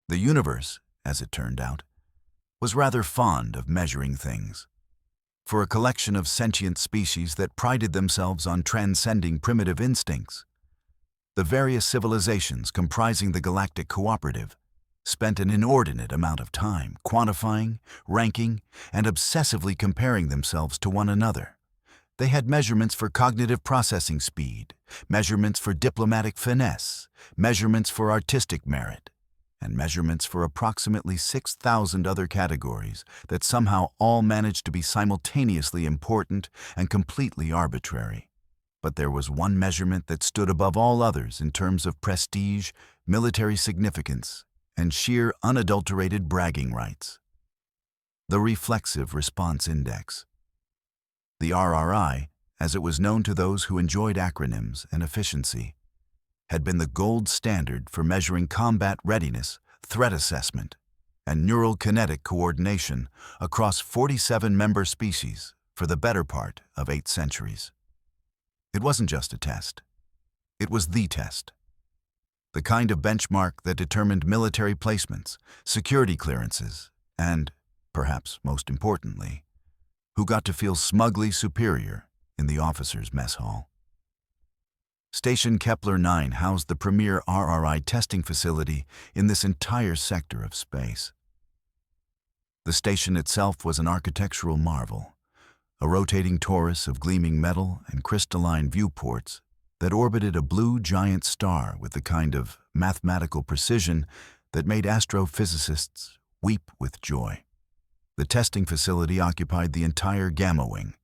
The universe, as it turned out, was rather fond of measuring things. For a collection of sentient species that prided themselves on transcending primitive instincts, the various civilizations comprising the Galactic Cooperative spent an inordinate amount of time quantifying, ranking, and obsessively comparing themselves to one another. They had measurements for cognitive processing speed, measurements for diplomatic finesse, measurements for artistic merit, and measurements for approximately 6,000 other categories that somehow all managed to be simultaneously important and completely arbitrary. But there was one measurement that stood above all others in terms of prestige, military significance, and sheer unadulterated bragging rights: the Reflexive Response Index. The RRI, as it was known to those who enjoyed acronyms and efficiency, had been the gold standard for measuring combat readiness, threat assessment, and neural kinetic coordination across 47 member species for the better part of 8 centuries. It wasn't just a test. It was the test. The kind of benchmark that determined military placements, security clearances, and, perhaps most importantly, who got to feel smugly superior in the officers' mess hall. Station Kepler 9 housed the premier RRI testing facility in this entire sector of space. The station itself was an architectural marvel, a rotating torus of gleaming metal and crystalline viewports that orbited a blue giant star with the kind of mathematical precision that made astrophysicists weep with joy. The testing facility occupied the entire Gamma Wing,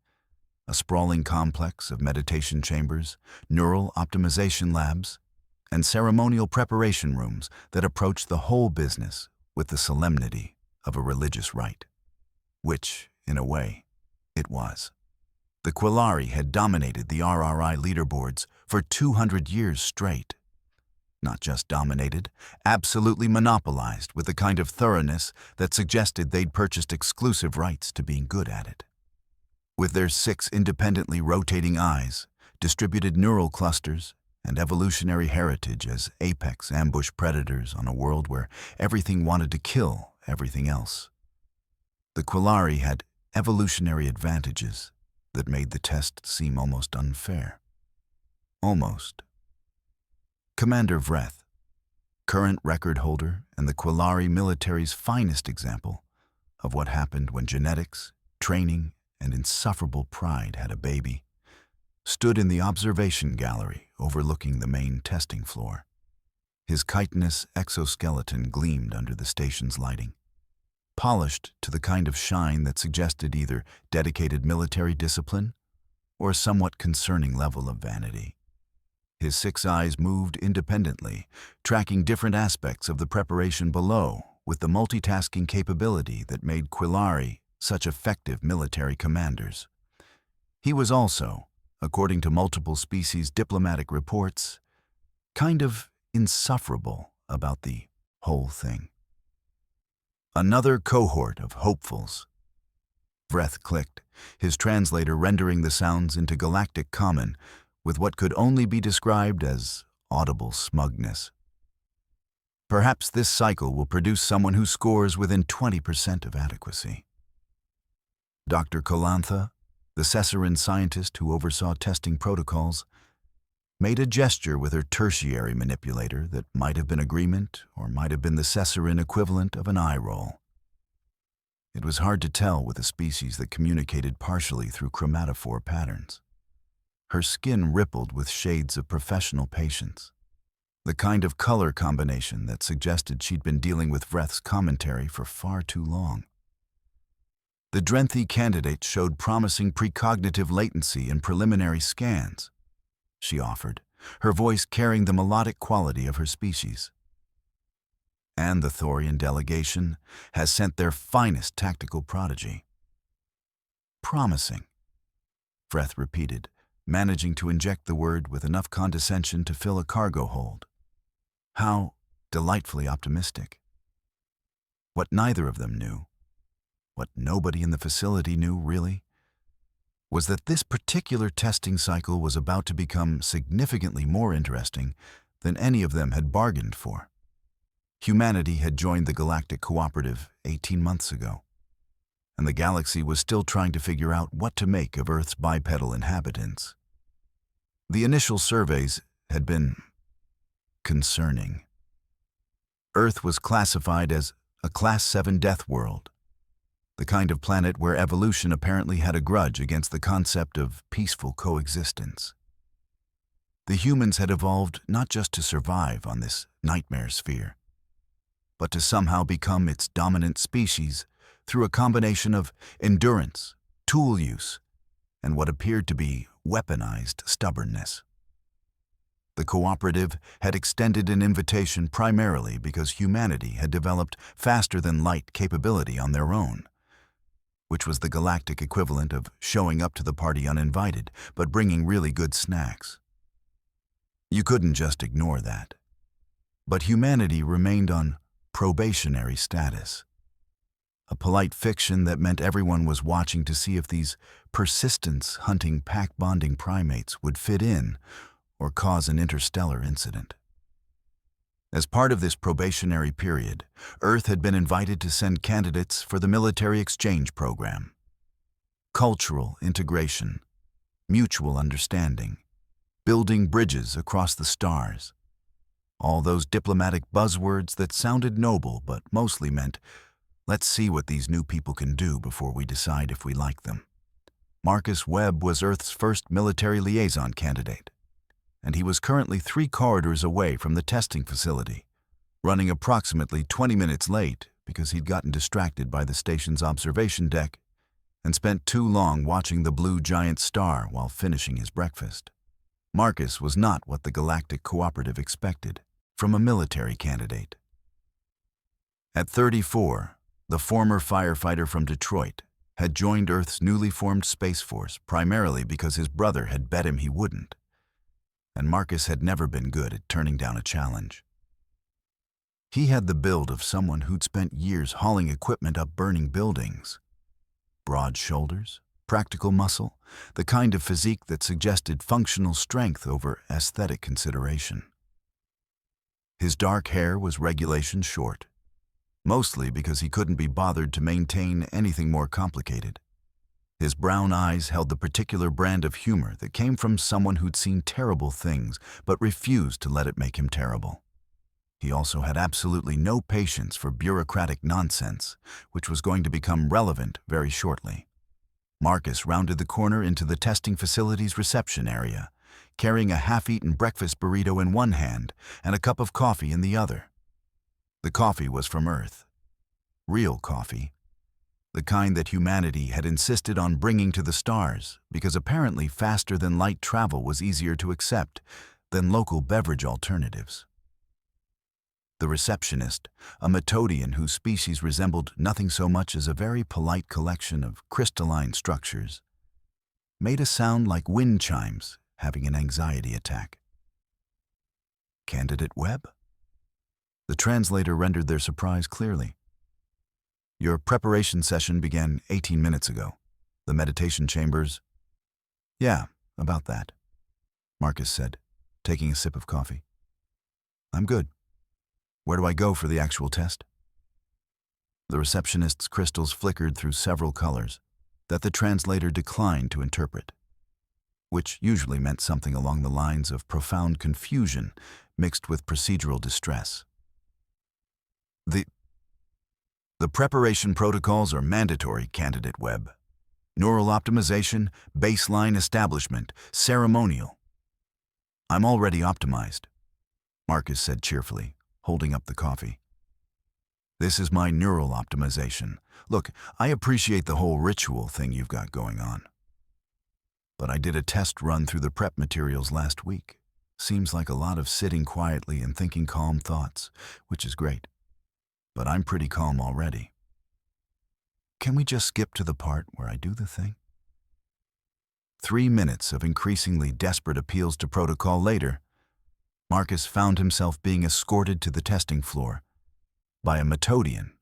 a sprawling complex of meditation chambers, neural optimization labs, and ceremonial preparation rooms that approached the whole business with the solemnity of a religious rite. Which, in a way, it was. The Quillari had dominated the RRI leaderboards for 200 years straight. Not just dominated, absolutely monopolized with the kind of thoroughness that suggested they'd purchased exclusive rights to being good at it. With their 6 independently rotating eyes, distributed neural clusters, and evolutionary heritage as apex ambush predators on a world where everything wanted to kill everything else, the Quillari had evolutionary advantages that made the test seem almost unfair. Almost. Commander Vreth, current record holder and the Quillari military's finest example of what happened when genetics, training, and insufferable pride had a baby, stood in the observation gallery overlooking the main testing floor. His chitinous exoskeleton gleamed under the station's lighting, polished to the kind of shine that suggested either dedicated military discipline or a somewhat concerning level of vanity. His 6 eyes moved independently, tracking different aspects of the preparation below with the multitasking capability that made Quillari such effective military commanders. He was also, according to multiple species diplomatic reports, kind of insufferable about the whole thing. Another cohort of hopefuls. Vreth clicked, his translator rendering the sounds into galactic common with what could only be described as audible smugness. Perhaps this cycle will produce someone who scores within 20% of adequacy. Dr. Kolantha, the Cessarin scientist who oversaw testing protocols, made a gesture with her tertiary manipulator that might have been agreement or might have been the Cessarin equivalent of an eye roll. It was hard to tell with a species that communicated partially through chromatophore patterns. Her skin rippled with shades of professional patience, the kind of color combination that suggested she'd been dealing with Vreth's commentary for far too long. The Drenthi candidate showed promising precognitive latency in preliminary scans, she offered, her voice carrying the melodic quality of her species. And the Thorian delegation has sent their finest tactical prodigy. Promising, Vreth repeated, managing to inject the word with enough condescension to fill a cargo hold. How delightfully optimistic. What neither of them knew, what nobody in the facility knew really, was that this particular testing cycle was about to become significantly more interesting than any of them had bargained for. Humanity had joined the Galactic Cooperative 18 months ago, and the galaxy was still trying to figure out what to make of Earth's bipedal inhabitants. The initial surveys had been concerning. Earth was classified as a Class 7 death world, the kind of planet where evolution apparently had a grudge against the concept of peaceful coexistence. The humans had evolved not just to survive on this nightmare sphere, but to somehow become its dominant species through a combination of endurance, tool use, and what appeared to be weaponized stubbornness. The cooperative had extended an invitation primarily because humanity had developed faster-than-light capability on their own, which was the galactic equivalent of showing up to the party uninvited, but bringing really good snacks. You couldn't just ignore that. But humanity remained on probationary status, a polite fiction that meant everyone was watching to see if these persistence-hunting pack-bonding primates would fit in or cause an interstellar incident. As part of this probationary period, Earth had been invited to send candidates for the military exchange program. Cultural integration, mutual understanding, building bridges across the stars. All those diplomatic buzzwords that sounded noble but mostly meant, let's see what these new people can do before we decide if we like them. Marcus Webb was Earth's first military liaison candidate, and he was currently 3 corridors away from the testing facility, running approximately 20 minutes late because he'd gotten distracted by the station's observation deck and spent too long watching the blue giant star while finishing his breakfast. Marcus was not what the Galactic Cooperative expected from a military candidate. At 34, the former firefighter from Detroit had joined Earth's newly formed Space Force primarily because his brother had bet him he wouldn't, and Marcus had never been good at turning down a challenge. He had the build of someone who'd spent years hauling equipment up burning buildings. Broad shoulders, practical muscle, the kind of physique that suggested functional strength over aesthetic consideration. His dark hair was regulation short, mostly because he couldn't be bothered to maintain anything more complicated. His brown eyes held the particular brand of humor that came from someone who'd seen terrible things but refused to let it make him terrible. He also had absolutely no patience for bureaucratic nonsense, which was going to become relevant very shortly. Marcus rounded the corner into the testing facility's reception area, carrying a half-eaten breakfast burrito in one hand and a cup of coffee in the other. The coffee was from Earth. Real coffee. The kind that humanity had insisted on bringing to the stars because apparently faster-than-light travel was easier to accept than local beverage alternatives. The receptionist, a Metodian whose species resembled nothing so much as a very polite collection of crystalline structures, made a sound like wind chimes having an anxiety attack. Candidate Webb? The translator rendered their surprise clearly. Your preparation session began 18 minutes ago. The meditation chambers... Yeah, about that, Marcus said, taking a sip of coffee. I'm good. Where do I go for the actual test? The receptionist's crystals flickered through several colors that the translator declined to interpret, which usually meant something along the lines of profound confusion mixed with procedural distress. The preparation protocols are mandatory, Candidate Webb. Neural optimization, baseline establishment, ceremonial. I'm already optimized, Marcus said cheerfully, holding up the coffee. This is my neural optimization. Look, I appreciate the whole ritual thing you've got going on. But I did a test run through the prep materials last week. Seems like a lot of sitting quietly and thinking calm thoughts, which is great. But I'm pretty calm already. Can we just skip to the part where I do the thing? 3 minutes of increasingly desperate appeals to protocol later, Marcus found himself being escorted to the testing floor by a Metodian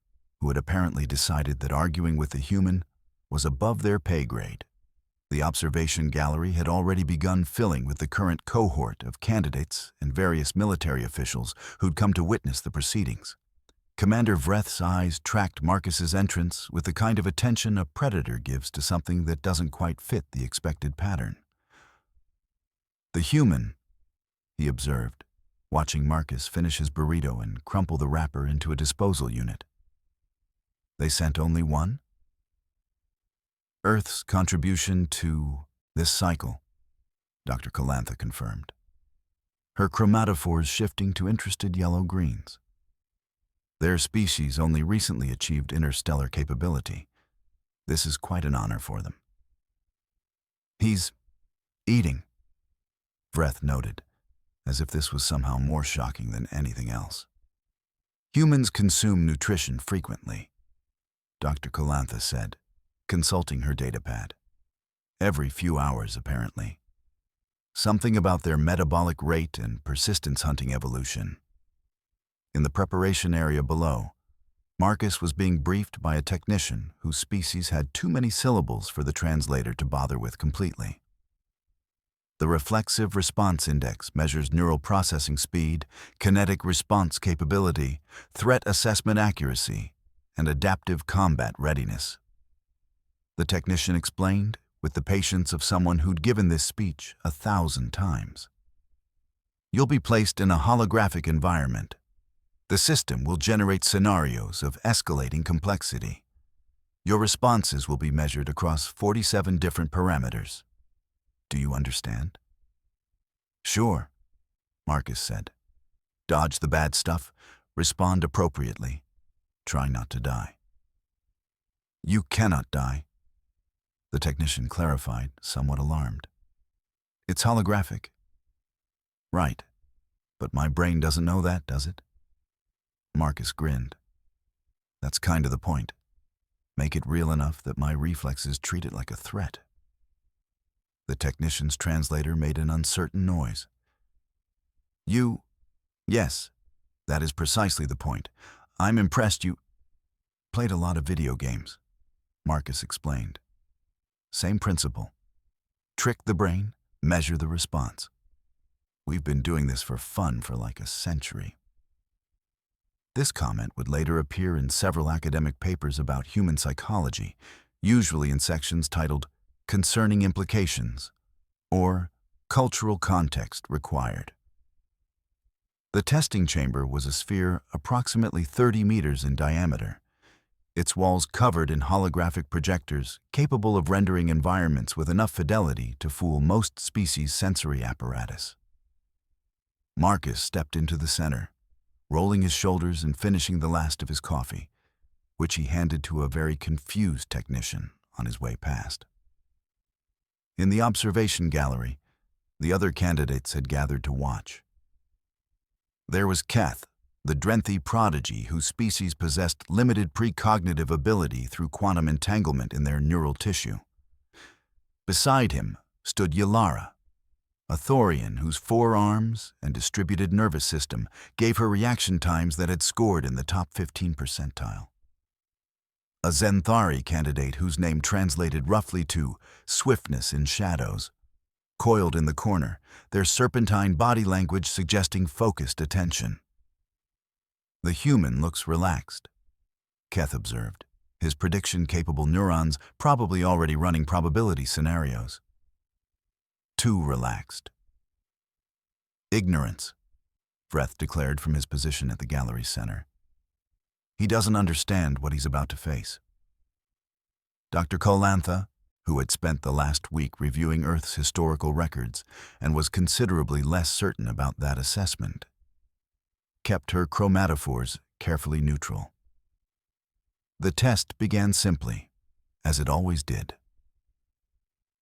who had apparently decided that arguing with a human was above their pay grade. The observation gallery had already begun filling with the current cohort of candidates and various military officials who'd come to witness the proceedings. Commander Vreth's eyes tracked Marcus's entrance with the kind of attention a predator gives to something that doesn't quite fit the expected pattern. "The human," he observed, watching Marcus finish his burrito and crumple the wrapper into a disposal unit. "They sent only one?" "Earth's contribution to this cycle," Dr. Calantha confirmed, her chromatophores shifting to interested yellow-greens. "Their species only recently achieved interstellar capability. This is quite an honor for them." "He's eating," Vreth noted, as if this was somehow more shocking than anything else. "Humans consume nutrition frequently," Dr. Calantha said, consulting her datapad. "Every few hours, apparently. Something about their metabolic rate and persistence hunting evolution." In the preparation area below, Marcus was being briefed by a technician whose species had too many syllables for the translator to bother with completely. The Reflexive Response Index measures neural processing speed, kinetic response capability, threat assessment accuracy, and adaptive combat readiness. The technician explained, with the patience of someone who'd given this speech 1,000 times. "You'll be placed in a holographic environment. The system will generate scenarios of escalating complexity. Your responses will be measured across 47 different parameters. Do you understand?" "Sure," Marcus said. "Dodge the bad stuff, respond appropriately, try not to die." "You cannot die," the technician clarified, somewhat alarmed. "It's holographic." "Right, but my brain doesn't know that, does it?" Marcus grinned. "That's kind of the point. Make it real enough that my reflexes treat it like a threat." The technician's translator made an uncertain noise. Yes, that is precisely the point. I'm impressed you played a lot of video games," Marcus explained. "Same principle. Trick the brain, measure the response. We've been doing this for fun for like a century." This comment would later appear in several academic papers about human psychology, usually in sections titled "Concerning Implications" or "Cultural Context Required." The testing chamber was a sphere approximately 30 meters in diameter, its walls covered in holographic projectors capable of rendering environments with enough fidelity to fool most species' sensory apparatus. Marcus stepped into the center, rolling his shoulders and finishing the last of his coffee, which he handed to a very confused technician on his way past. In the observation gallery, the other candidates had gathered to watch. There was Keth, the Drenthi prodigy whose species possessed limited precognitive ability through quantum entanglement in their neural tissue. Beside him stood Yalara, a Thorian whose 4 arms and distributed nervous system gave her reaction times that had scored in the top 15 percentile. A Zenthari candidate whose name translated roughly to "swiftness in shadows," coiled in the corner, their serpentine body language suggesting focused attention. "The human looks relaxed," Keth observed, his prediction-capable neurons probably already running probability scenarios. "Too relaxed." "Ignorance," Vreth declared from his position at the gallery's center. "He doesn't understand what he's about to face." Dr. Calantha, who had spent the last week reviewing Earth's historical records and was considerably less certain about that assessment, kept her chromatophores carefully neutral. The test began simply, as it always did.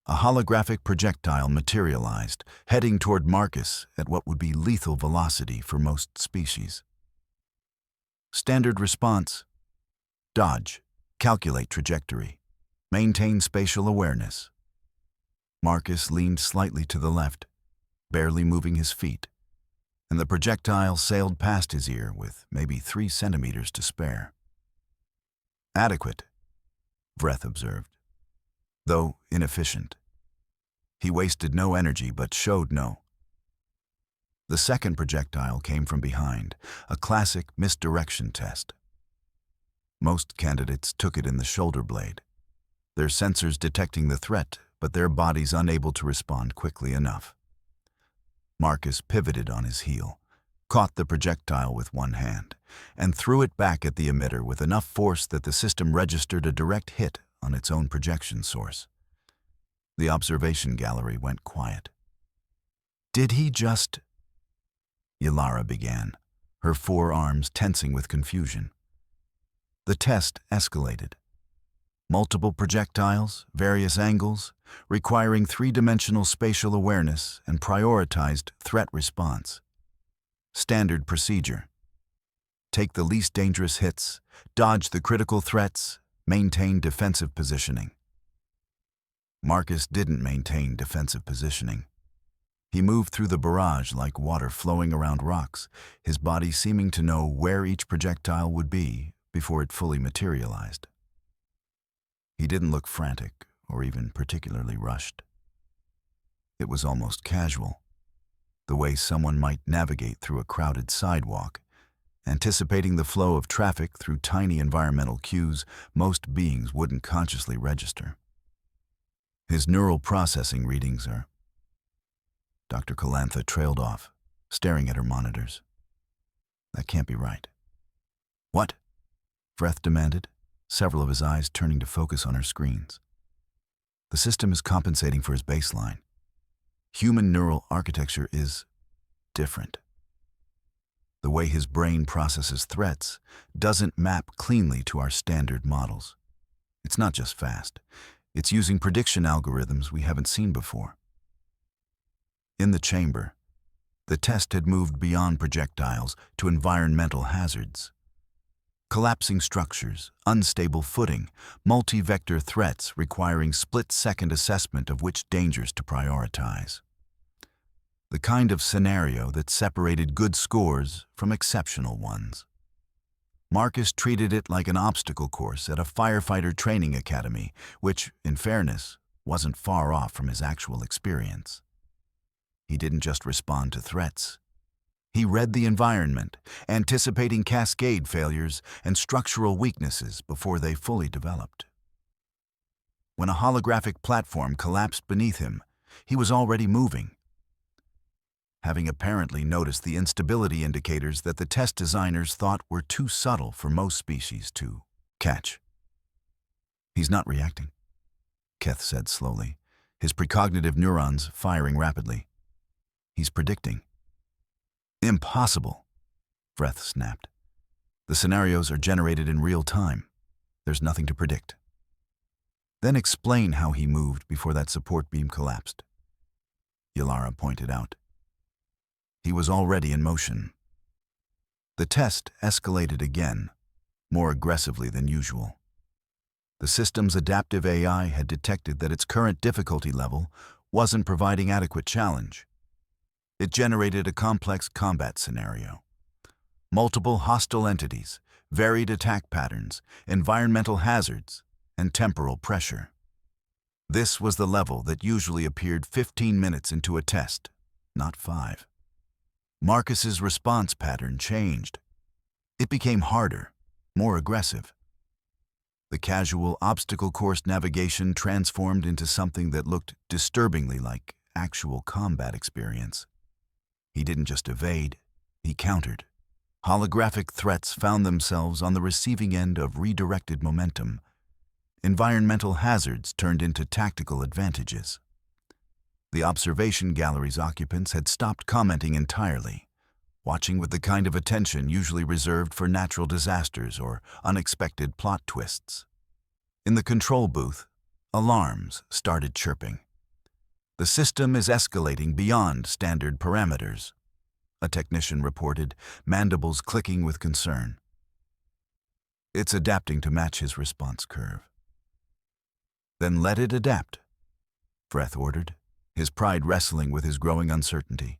A holographic projectile materialized, heading toward Marcus at what would be lethal velocity for most species. Standard response: dodge, calculate trajectory, maintain spatial awareness. Marcus leaned slightly to the left, barely moving his feet, and the projectile sailed past his ear with maybe 3 centimeters to spare. "Adequate," Vreth observed, though inefficient. He wasted no energy but showed no. The second projectile came from behind, a classic misdirection test. Most candidates took it in the shoulder blade, their sensors detecting the threat, but their bodies unable to respond quickly enough. Marcus pivoted on his heel, caught the projectile with one hand, and threw it back at the emitter with enough force that the system registered a direct hit on its own projection source. The observation gallery went quiet. "Did he just—" Yalara began, her forearms tensing with confusion. The test escalated. Multiple projectiles, various angles, requiring three-dimensional spatial awareness and prioritized threat response. Standard procedure: take the least dangerous hits, dodge the critical threats, maintain defensive positioning. Marcus didn't maintain defensive positioning. He moved through the barrage like water flowing around rocks, his body seeming to know where each projectile would be before it fully materialized. He didn't look frantic or even particularly rushed. It was almost casual, the way someone might navigate through a crowded sidewalk, anticipating the flow of traffic through tiny environmental cues most beings wouldn't consciously register. His neural processing readings are... Dr. Calantha trailed off, staring at her monitors. That can't be right. What? Vreth demanded, several of his eyes turning to focus on her screens. The system is compensating for his baseline. Human neural architecture is different. The way his brain processes threats doesn't map cleanly to our standard models. It's not just fast. It's using prediction algorithms we haven't seen before. In the chamber, the test had moved beyond projectiles to environmental hazards. Collapsing structures, unstable footing, multi-vector threats requiring split-second assessment of which dangers to prioritize. The kind of scenario that separated good scores from exceptional ones. Marcus treated it like an obstacle course at a firefighter training academy, which, in fairness, wasn't far off from his actual experience. He didn't just respond to threats. He read the environment, anticipating cascade failures and structural weaknesses before they fully developed. When a holographic platform collapsed beneath him, he was already moving. Having apparently noticed the instability indicators that the test designers thought were too subtle for most species to catch. "He's not reacting," Keth said slowly, his precognitive neurons firing rapidly. "He's predicting." "Impossible," Vreth snapped. "The scenarios are generated in real time. There's nothing to predict." "Then explain how he moved before that support beam collapsed," Yalara pointed out. He was already in motion. The test escalated again, more aggressively than usual. The system's adaptive AI had detected that its current difficulty level wasn't providing adequate challenge. It generated a complex combat scenario. Multiple hostile entities, varied attack patterns, environmental hazards, and temporal pressure. This was the level that usually appeared 15 minutes into a test, not 5. Marcus's response pattern changed. It became harder, more aggressive. The casual obstacle course navigation transformed into something that looked disturbingly like actual combat experience. He didn't just evade, he countered. Holographic threats found themselves on the receiving end of redirected momentum. Environmental hazards turned into tactical advantages. The observation gallery's occupants had stopped commenting entirely, watching with the kind of attention usually reserved for natural disasters or unexpected plot twists. In the control booth, alarms started chirping. "The system is escalating beyond standard parameters," a technician reported, mandibles clicking with concern. "It's adapting to match his response curve." "Then let it adapt," Vreth ordered, his pride wrestling with his growing uncertainty.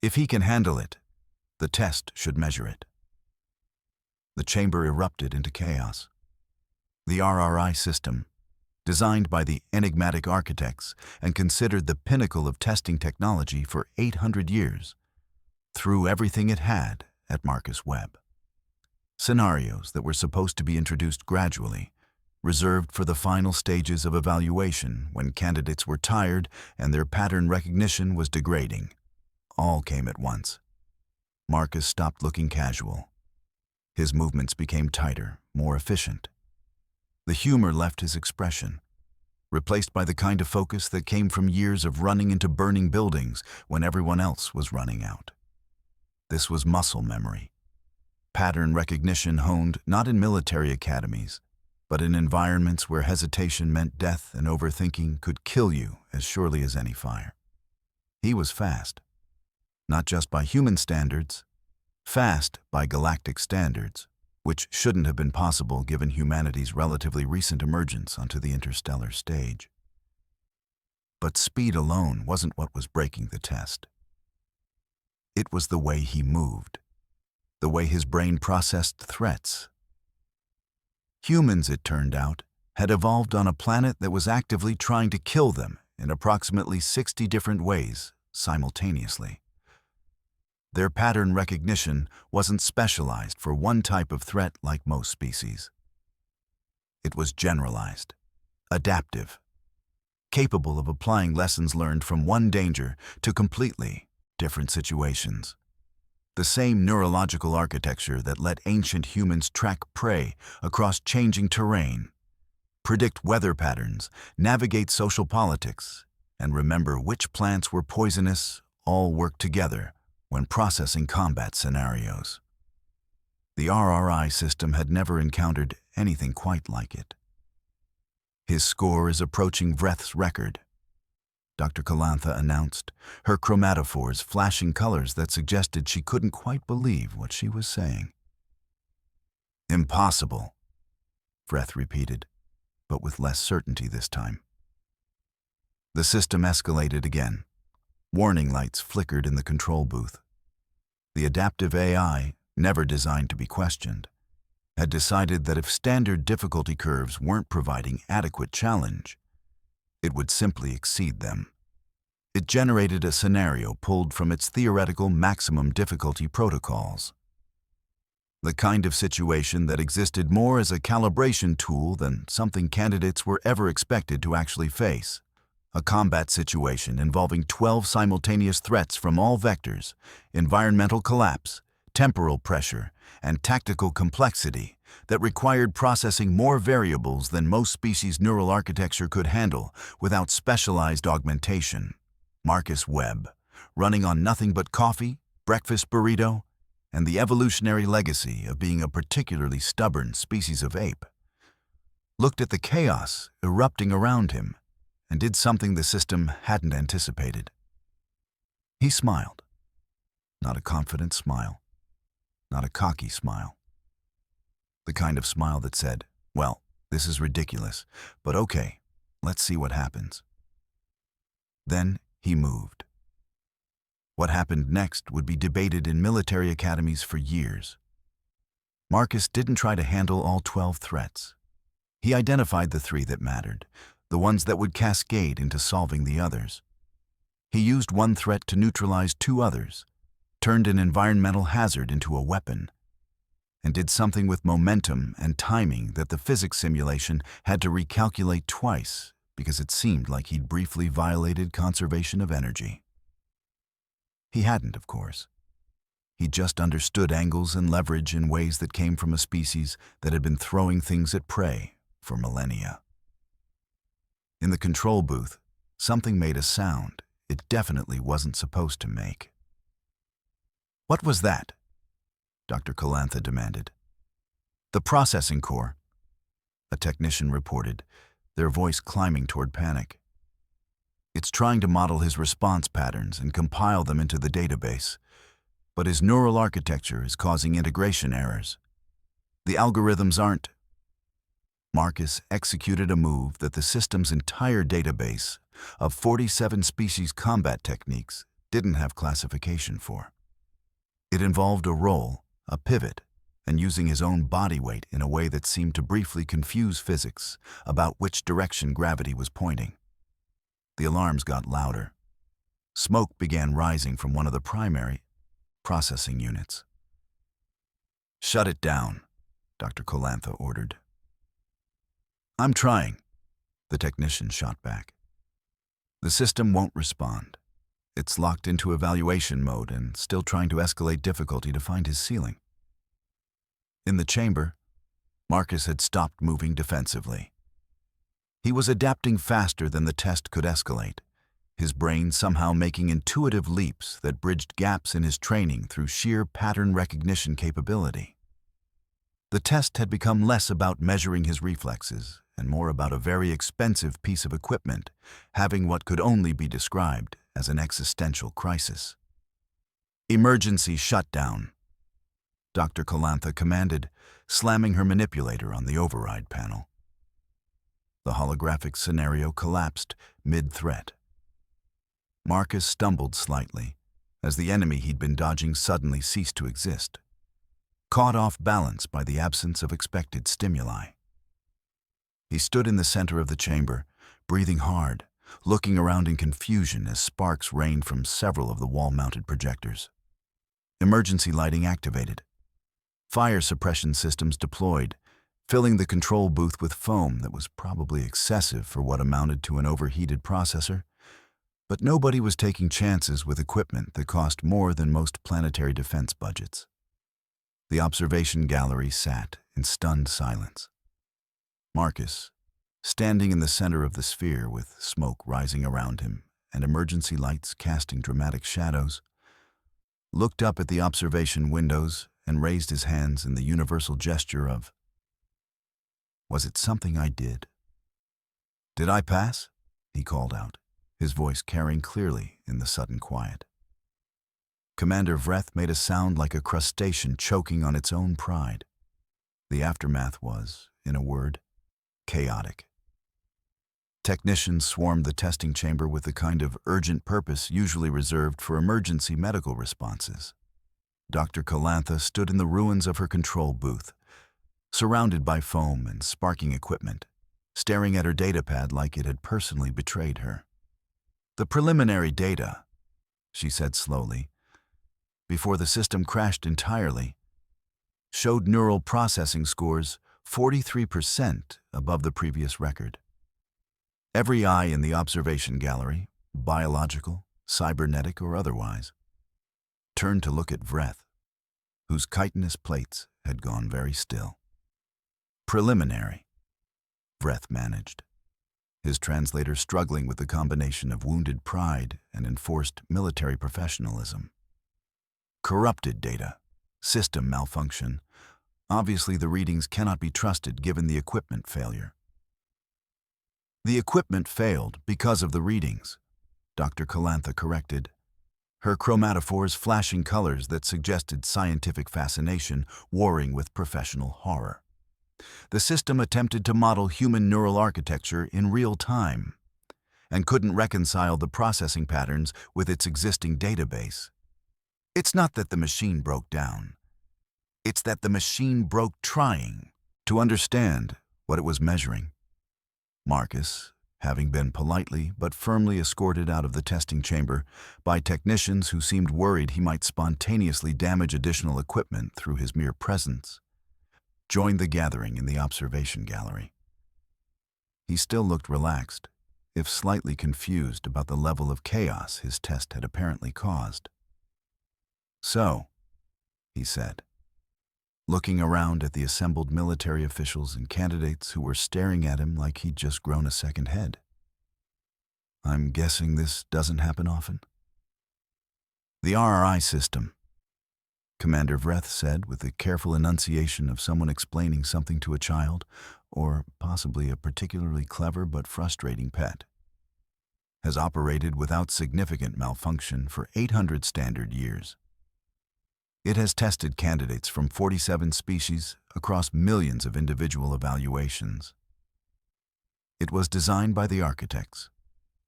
"If he can handle it, the test should measure it." The chamber erupted into chaos. The RRI system, designed by the enigmatic architects and considered the pinnacle of testing technology for 800 years, threw everything it had at Marcus Webb. scenarios that were supposed to be introduced gradually, reserved for the final stages of evaluation when candidates were tired and their pattern recognition was degrading. All came at once. Marcus stopped looking casual. His movements became tighter, more efficient. The humor left his expression, replaced by the kind of focus that came from years of running into burning buildings when everyone else was running out. This was muscle memory. Pattern recognition honed not in military academies, but in environments where hesitation meant death and overthinking could kill you as surely as any fire. He was fast, not just by human standards, fast by galactic standards, which shouldn't have been possible given humanity's relatively recent emergence onto the interstellar stage. But speed alone wasn't what was breaking the test. It was the way he moved, the way his brain processed threats. Humans, it turned out, had evolved on a planet that was actively trying to kill them in approximately 60 different ways simultaneously. Their pattern recognition wasn't specialized for one type of threat like most species. It was generalized, adaptive, capable of applying lessons learned from one danger to completely different situations. The same neurological architecture that let ancient humans track prey across changing terrain, predict weather patterns, navigate social politics, and remember which plants were poisonous all work together when processing combat scenarios. The RRI system had never encountered anything quite like it. His score is approaching Vreth's record, Dr. Calantha announced, her chromatophores flashing colors that suggested she couldn't quite believe what she was saying. Impossible, Vreth repeated, but with less certainty this time. The system escalated again. Warning lights flickered in the control booth. The adaptive AI, never designed to be questioned, had decided that if standard difficulty curves weren't providing adequate challenge, it would simply exceed them. It generated a scenario pulled from its theoretical maximum difficulty protocols. The kind of situation that existed more as a calibration tool than something candidates were ever expected to actually face. A combat situation involving 12 simultaneous threats from all vectors, environmental collapse, temporal pressure, and tactical complexity that required processing more variables than most species' neural architecture could handle without specialized augmentation. Marcus Webb, running on nothing but coffee, breakfast burrito, and the evolutionary legacy of being a particularly stubborn species of ape, looked at the chaos erupting around him and did something the system hadn't anticipated. He smiled. Not a confident smile. Not a cocky smile. The kind of smile that said, well, this is ridiculous, but okay, let's see what happens. Then he moved. What happened next would be debated in military academies for years. Marcus didn't try to handle all 12 threats. He identified the 3 that mattered, the ones that would cascade into solving the others. He used one threat to neutralize 2 others, turned an environmental hazard into a weapon, and did something with momentum and timing that the physics simulation had to recalculate twice because it seemed like he'd briefly violated conservation of energy. He hadn't, of course. He just understood angles and leverage in ways that came from a species that had been throwing things at prey for millennia. In the control booth, something made a sound it definitely wasn't supposed to make. What was that? Dr. Calantha demanded. The processing core, a technician reported, their voice climbing toward panic. It's trying to model his response patterns and compile them into the database, but his neural architecture is causing integration errors. The algorithms aren't. Marcus executed a move that the system's entire database of 47 species combat techniques didn't have classification for. It involved a roll, a pivot, and using his own body weight in a way that seemed to briefly confuse physics about which direction gravity was pointing. The alarms got louder. Smoke began rising from one of the primary processing units. Shut it down, Dr. Calantha ordered. "I'm trying," the technician shot back. "The system won't respond. It's locked into evaluation mode and still trying to escalate difficulty to find his ceiling." In the chamber, Marcus had stopped moving defensively. He was adapting faster than the test could escalate, his brain somehow making intuitive leaps that bridged gaps in his training through sheer pattern recognition capability. The test had become less about measuring his reflexes and more about a very expensive piece of equipment having what could only be described as an existential crisis. "Emergency shutdown," Dr. Calantha commanded, slamming her manipulator on the override panel. The holographic scenario collapsed mid-threat. Marcus stumbled slightly as the enemy he'd been dodging suddenly ceased to exist, caught off balance by the absence of expected stimuli. He stood in the center of the chamber, breathing hard, looking around in confusion as sparks rained from several of the wall-mounted projectors. Emergency lighting activated. Fire suppression systems deployed, filling the control booth with foam that was probably excessive for what amounted to an overheated processor. But nobody was taking chances with equipment that cost more than most planetary defense budgets. The observation gallery sat in stunned silence. Marcus, standing in the center of the sphere with smoke rising around him and emergency lights casting dramatic shadows, looked up at the observation windows and raised his hands in the universal gesture of, "Was it something I did? Did I pass?" he called out, his voice carrying clearly in the sudden quiet. Commander Vreth made a sound like a crustacean choking on its own pride. The aftermath was, in a word, chaotic. Technicians swarmed the testing chamber with the kind of urgent purpose usually reserved for emergency medical responses. Dr. Calantha stood in the ruins of her control booth, surrounded by foam and sparking equipment, staring at her datapad like it had personally betrayed her. "The preliminary data," she said slowly, before the system crashed entirely, showed neural processing scores 43% above the previous record. Every eye in the observation gallery, biological, cybernetic, or otherwise, turned to look at Vreth, whose chitinous plates had gone very still. "Preliminary," Vreth managed, his translator struggling with the combination of wounded pride and enforced military professionalism. "Corrupted data, system malfunction. Obviously the readings cannot be trusted given the equipment failure." "The equipment failed because of the readings," Dr. Calantha corrected, her chromatophores flashing colors that suggested scientific fascination warring with professional horror. "The system attempted to model human neural architecture in real time and couldn't reconcile the processing patterns with its existing database. It's not that the machine broke down. It's that the machine broke trying to understand what it was measuring." Marcus, having been politely but firmly escorted out of the testing chamber by technicians who seemed worried he might spontaneously damage additional equipment through his mere presence, joined the gathering in the observation gallery. He still looked relaxed, if slightly confused about the level of chaos his test had apparently caused. "So," he said, looking around at the assembled military officials and candidates who were staring at him like he'd just grown a second head, "I'm guessing this doesn't happen often?" "The RRI system," Commander Vreth said with the careful enunciation of someone explaining something to a child, or possibly a particularly clever but frustrating pet, "has operated without significant malfunction for 800 standard years. It has tested candidates from 47 species across millions of individual evaluations. It was designed by the architects,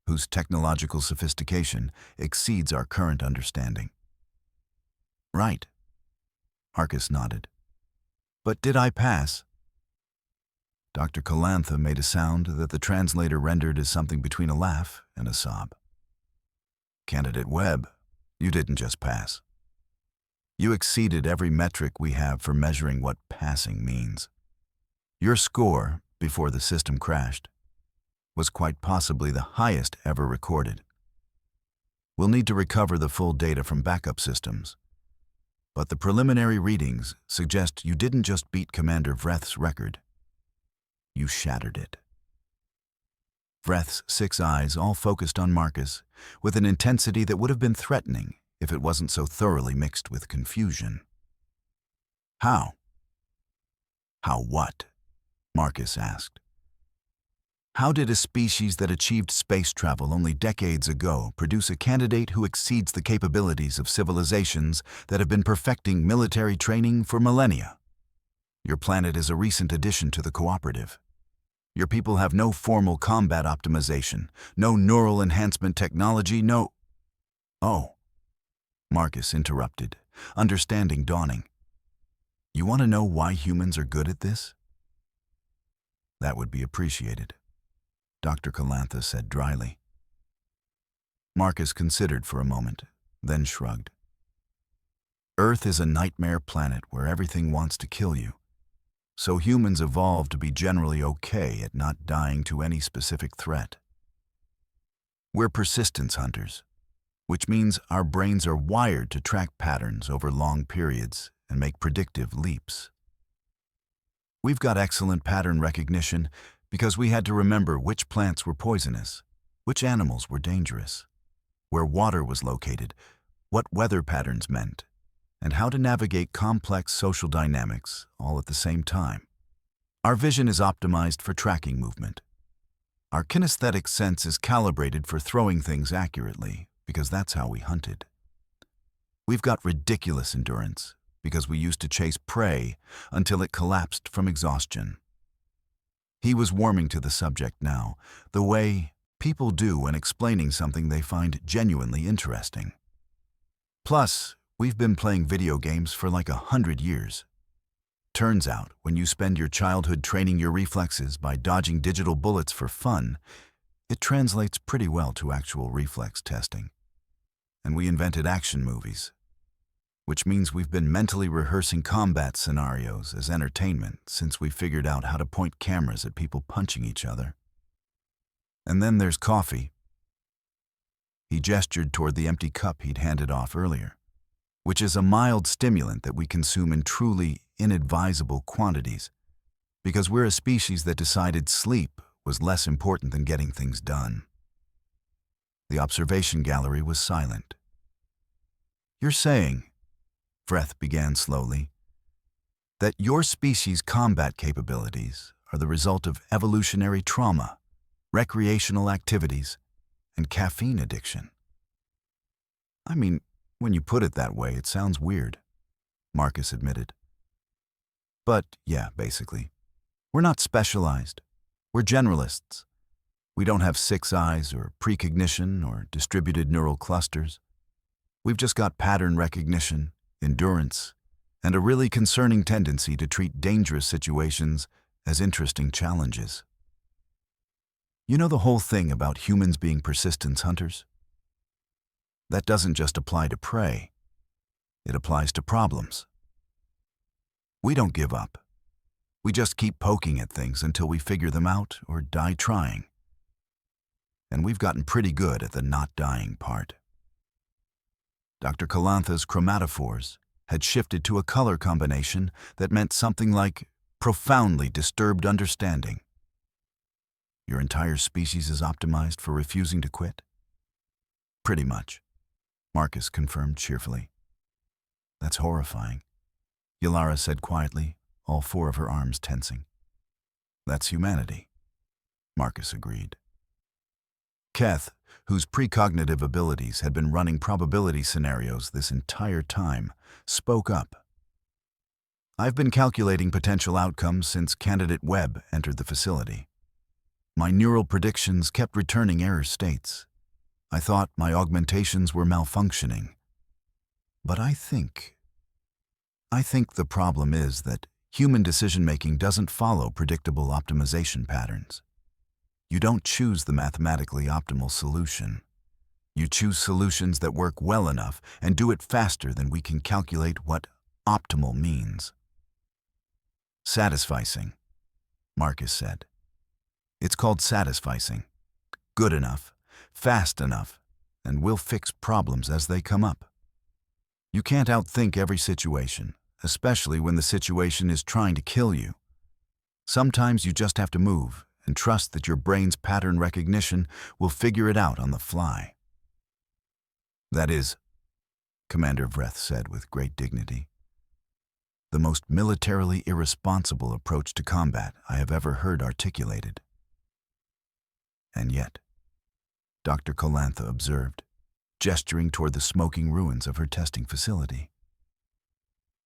whose technological sophistication exceeds our current understanding." "Right," Marcus nodded. "But did I pass?" Dr. Calantha made a sound that the translator rendered as something between a laugh and a sob. "Candidate Webb, you didn't just pass. You exceeded every metric we have for measuring what passing means. Your score, before the system crashed, was quite possibly the highest ever recorded. We'll need to recover the full data from backup systems, but the preliminary readings suggest you didn't just beat Commander Vreth's record, you shattered it. Vreth's 6 eyes all focused on Marcus with an intensity that would have been threatening if it wasn't so thoroughly mixed with confusion. How? How what? Marcus asked. How did a species that achieved space travel only decades ago produce a candidate who exceeds the capabilities of civilizations that have been perfecting military training for millennia? Your planet is a recent addition to the cooperative. Your people have no formal combat optimization, no neural enhancement technology, no... Oh, Marcus interrupted, understanding dawning. You want to know why humans are good at this? That would be appreciated, Dr. Calantha said dryly. Marcus considered for a moment, then shrugged. Earth is a nightmare planet where everything wants to kill you. So humans evolved to be generally okay at not dying to any specific threat. We're persistence hunters, which means our brains are wired to track patterns over long periods and make predictive leaps. We've got excellent pattern recognition because we had to remember which plants were poisonous, which animals were dangerous, where water was located, what weather patterns meant, and how to navigate complex social dynamics all at the same time. Our vision is optimized for tracking movement. Our kinesthetic sense is calibrated for throwing things accurately because that's how we hunted. We've got ridiculous endurance because we used to chase prey until it collapsed from exhaustion. He was warming to the subject now, the way people do when explaining something they find genuinely interesting. Plus, we've been playing video games for like 100 years. Turns out, when you spend your childhood training your reflexes by dodging digital bullets for fun, it translates pretty well to actual reflex testing. And we invented action movies, which means we've been mentally rehearsing combat scenarios as entertainment since we figured out how to point cameras at people punching each other. And then there's coffee. He gestured toward the empty cup he'd handed off earlier, which is a mild stimulant that we consume in truly inadvisable quantities because we're a species that decided sleep was less important than getting things done. The observation gallery was silent. You're saying, Vreth began slowly, that your species' combat capabilities are the result of evolutionary trauma, recreational activities, and caffeine addiction. I mean, when you put it that way, it sounds weird, Marcus admitted. But yeah, basically. We're not specialized. We're generalists. We don't have 6 eyes or precognition or distributed neural clusters. We've just got pattern recognition, endurance, and a really concerning tendency to treat dangerous situations as interesting challenges. You know the whole thing about humans being persistence hunters? That doesn't just apply to prey. It applies to problems. We don't give up. We just keep poking at things until we figure them out or die trying. And we've gotten pretty good at the not dying part. Dr. Calantha's chromatophores had shifted to a color combination that meant something like profoundly disturbed understanding. Your entire species is optimized for refusing to quit? Pretty much, Marcus confirmed cheerfully. That's horrifying, Yalara said quietly, all 4 of her arms tensing. That's humanity, Marcus agreed. Keth, whose precognitive abilities had been running probability scenarios this entire time, spoke up. I've been calculating potential outcomes since candidate Webb entered the facility. My neural predictions kept returning error states. I thought my augmentations were malfunctioning. But I think the problem is that human decision-making doesn't follow predictable optimization patterns. You don't choose the mathematically optimal solution. You choose solutions that work well enough and do it faster than we can calculate what optimal means. Satisficing, Marcus said. It's called satisficing. Good enough, fast enough, and we'll fix problems as they come up. You can't outthink every situation, especially when the situation is trying to kill you. Sometimes you just have to move and trust that your brain's pattern recognition will figure it out on the fly. That is, Commander Vreth said with great dignity, the most militarily irresponsible approach to combat I have ever heard articulated. And yet, Dr. Calantha observed, gesturing toward the smoking ruins of her testing facility.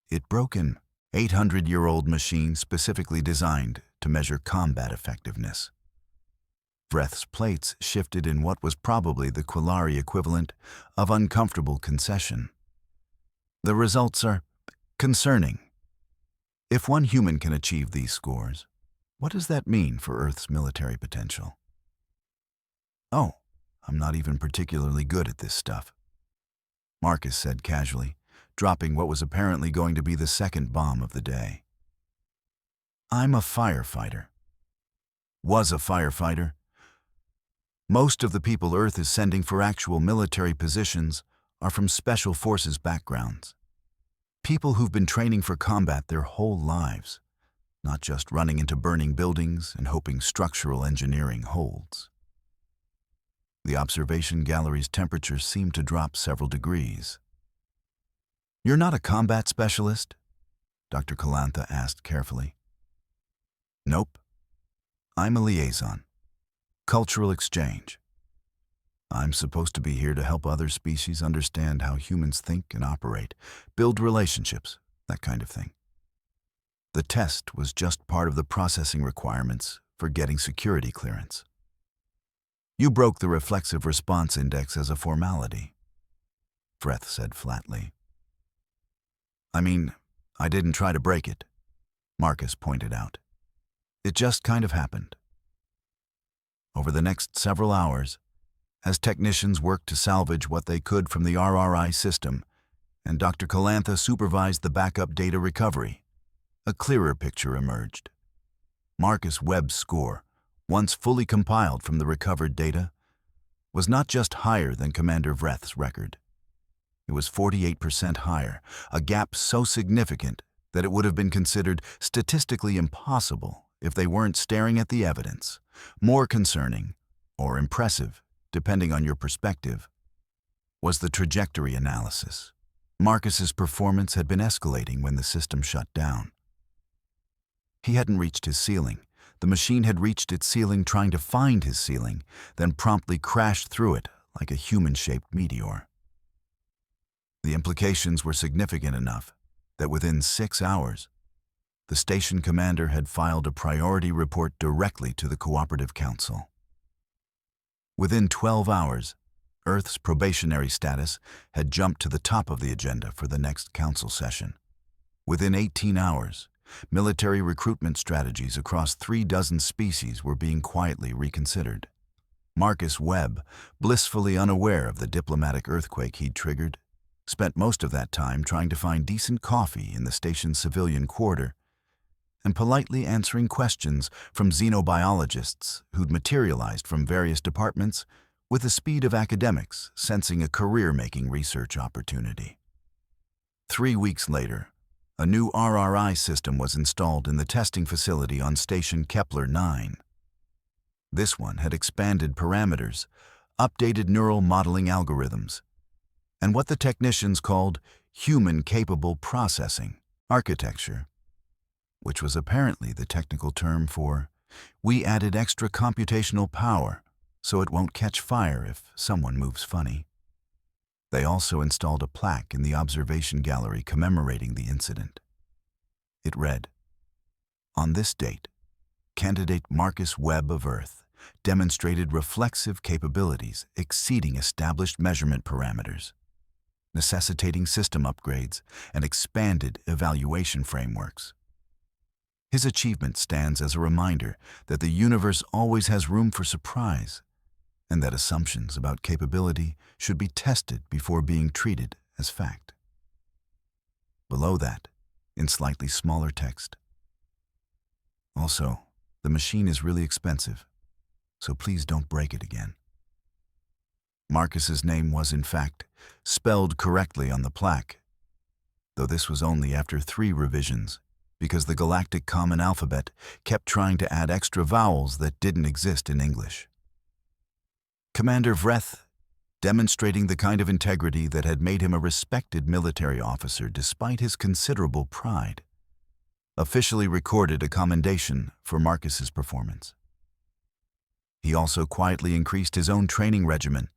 It broke an 800-year-old machine specifically designed to measure combat effectiveness. Vreth's plates shifted in what was probably the Quillari equivalent of uncomfortable concession. The results are concerning. If one human can achieve these scores, what does that mean for Earth's military potential? Oh, I'm not even particularly good at this stuff, Marcus said casually, dropping what was apparently going to be the second bomb of the day. I'm a firefighter. Was a firefighter. Most of the people Earth is sending for actual military positions are from special forces backgrounds. People who've been training for combat their whole lives, not just running into burning buildings and hoping structural engineering holds. The observation gallery's temperature seemed to drop several degrees. You're not a combat specialist? Dr. Calantha asked carefully. Nope. I'm a liaison. Cultural exchange. I'm supposed to be here to help other species understand how humans think and operate, build relationships, that kind of thing. The test was just part of the processing requirements for getting security clearance. You broke the Reflexive Response Index as a formality, Vreth said flatly. I mean, I didn't try to break it, Marcus pointed out. It just kind of happened. Over the next several hours, as technicians worked to salvage what they could from the RRI system, and Dr. Calantha supervised the backup data recovery, a clearer picture emerged. Marcus Webb's score, once fully compiled from the recovered data, was not just higher than Commander Vreth's record. It was 48% higher, a gap so significant that it would have been considered statistically impossible if they weren't staring at the evidence. More concerning, or impressive, depending on your perspective, was the trajectory analysis. Marcus's performance had been escalating when the system shut down. He hadn't reached his ceiling. The machine had reached its ceiling trying to find his ceiling, then promptly crashed through it like a human-shaped meteor. The implications were significant enough that within 6 hours, the station commander had filed a priority report directly to the Cooperative Council. Within 12 hours, Earth's probationary status had jumped to the top of the agenda for the next council session. Within 18 hours, military recruitment strategies across 36 species were being quietly reconsidered. Marcus Webb, blissfully unaware of the diplomatic earthquake he'd triggered, spent most of that time trying to find decent coffee in the station's civilian quarter and politely answering questions from xenobiologists who'd materialized from various departments with the speed of academics sensing a career-making research opportunity. 3 weeks later, a new RRI system was installed in the testing facility on Station Kepler 9. This one had expanded parameters, updated neural modeling algorithms, and what the technicians called human-capable processing architecture, which was apparently the technical term for, we added extra computational power so it won't catch fire if someone moves funny. They also installed a plaque in the observation gallery commemorating the incident. It read, "On this date, candidate Marcus Webb of Earth demonstrated reflexive capabilities exceeding established measurement parameters, necessitating system upgrades and expanded evaluation frameworks. His achievement stands as a reminder that the universe always has room for surprise, and that assumptions about capability should be tested before being treated as fact. Below that, in slightly smaller text, also, the machine is really expensive, so please don't break it again. Marcus's name was, in fact, spelled correctly on the plaque, though this was only after 3 revisions, because the Galactic Common Alphabet kept trying to add extra vowels that didn't exist in English. Commander Vreth, demonstrating the kind of integrity that had made him a respected military officer despite his considerable pride, officially recorded a commendation for Marcus's performance. He also quietly increased his own training regimen,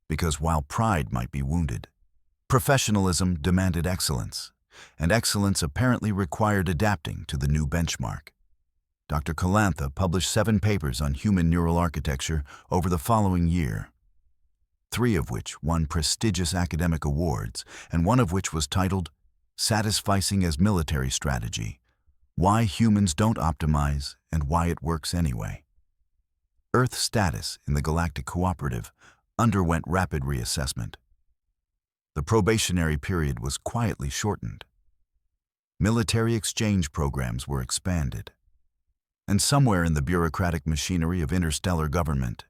because while pride might be wounded, professionalism demanded excellence, and excellence apparently required adapting to the new benchmark. Dr. Calantha published 7 papers on human neural architecture over the following year, 3 of which won prestigious academic awards, and one of which was titled Satisficing as Military Strategy: Why Humans Don't Optimize and Why It Works Anyway. Earth status in the Galactic Cooperative underwent rapid reassessment. The probationary period was quietly shortened. Military exchange programs were expanded. And somewhere in the bureaucratic machinery of interstellar government,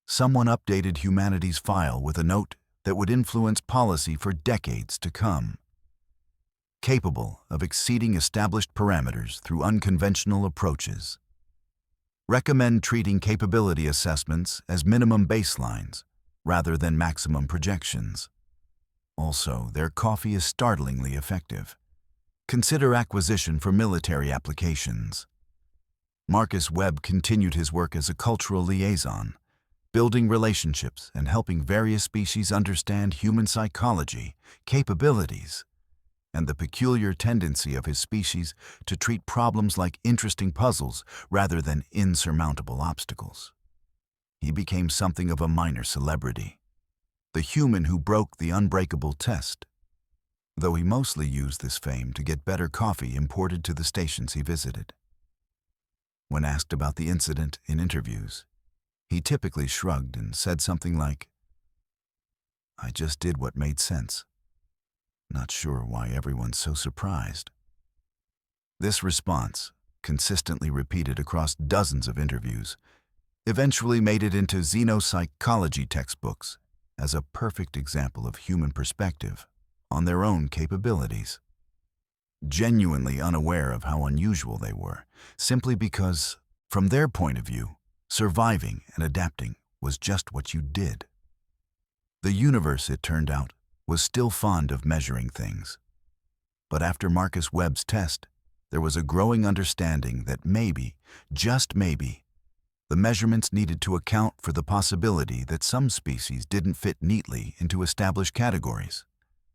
someone updated humanity's file with a note that would influence policy for decades to come. Capable of exceeding established parameters through unconventional approaches. Recommend treating capability assessments as minimum baselines rather than maximum projections. Also, their coffee is startlingly effective. Consider acquisition for military applications. Marcus Webb continued his work as a cultural liaison, building relationships and helping various species understand human psychology, capabilities, and the peculiar tendency of his species to treat problems like interesting puzzles rather than insurmountable obstacles. He became something of a minor celebrity, the human who broke the unbreakable test, though he mostly used this fame to get better coffee imported to the stations he visited. When asked about the incident in interviews, he typically shrugged and said something like, "I just did what made sense. Not sure why everyone's so surprised." This response, consistently repeated across dozens of interviews, eventually made it into xenopsychology textbooks as a perfect example of human perspective on their own capabilities. Genuinely unaware of how unusual they were, simply because, from their point of view, surviving and adapting was just what you did. The universe, it turned out, was still fond of measuring things. But after Marcus Webb's test, there was a growing understanding that maybe, just maybe, the measurements needed to account for the possibility that some species didn't fit neatly into established categories.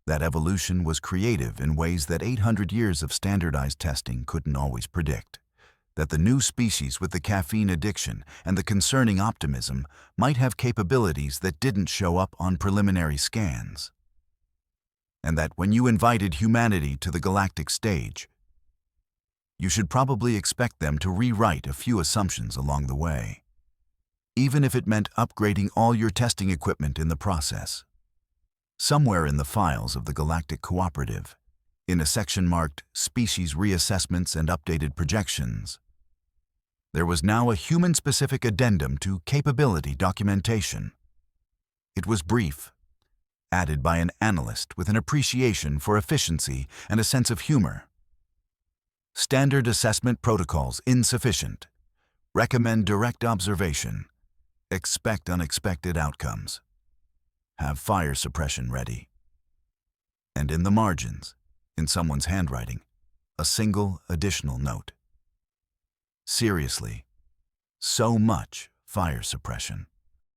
That evolution was creative in ways that 800 years of standardized testing couldn't always predict. That the new species with the caffeine addiction and the concerning optimism might have capabilities that didn't show up on preliminary scans. And that when you invited humanity to the galactic stage, you should probably expect them to rewrite a few assumptions along the way, even if it meant upgrading all your testing equipment in the process. Somewhere in the files of the Galactic Cooperative, in a section marked Species Reassessments and Updated Projections, there was now a human-specific addendum to capability documentation. It was brief, added by an analyst with an appreciation for efficiency and a sense of humor. Standard assessment protocols insufficient. Recommend direct observation. Expect unexpected outcomes. Have fire suppression ready. And in the margins, in someone's handwriting, a single additional note. Seriously, so much fire suppression.